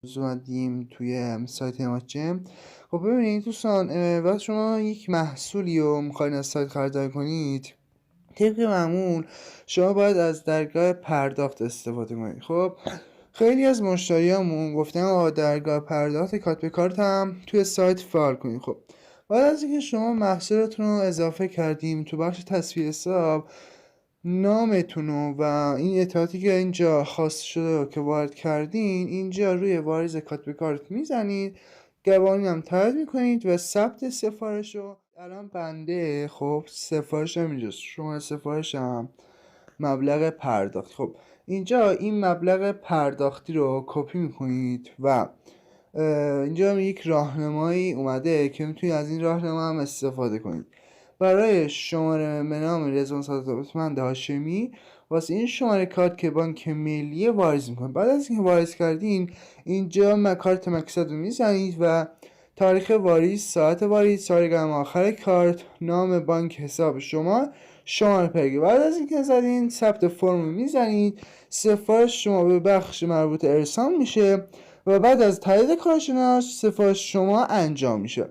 اومدیم توی سایت ماچم. خب ببینید دوستان، وقتی شما یک محصولی رو میخواین از سایت خریداری کنید، طبق معمول شما باید از درگاه پرداخت استفاده کنید. خب خیلی از مشتریامون گفتن آقا درگاه پرداخت کارت به کارت هم توی سایت فعال کنید. خب بعد از اینکه شما محصولتون رو اضافه کردیم تو بخش تصویر حساب، نامتون و این اطلاعاتی که اینجا خواسته شده که وارد کردین، اینجا روی واریز کارت به کارت میزنید، قوانین هم تایید میکنید و ثبت سفارش رو. الان بنده خب سفارشم اینجاست، شما سفارشم مبلغ پرداخت. خب اینجا این مبلغ پرداختی رو کپی میکنید و اینجا یک راهنمایی اومده که میتونید از این راهنما هم استفاده کنید. برای شماره به نام رضوان ثروتمند هاشمی، واسه این شماره کارت که بانک ملیه واریز میکنید. بعد از اینکه واریز کردین، اینجا کارت مقصد رو میزنید و تاریخ واریز، ساعت واریز، سالگرم آخر کارت، نام بانک حساب شما، شماره پیگی. بعد از اینکه زدین ثبت فرم میزنید، سفارش شما به بخش مربوط ارسال میشه و بعد از تایید کارشناس سفارش شما انجام میشه.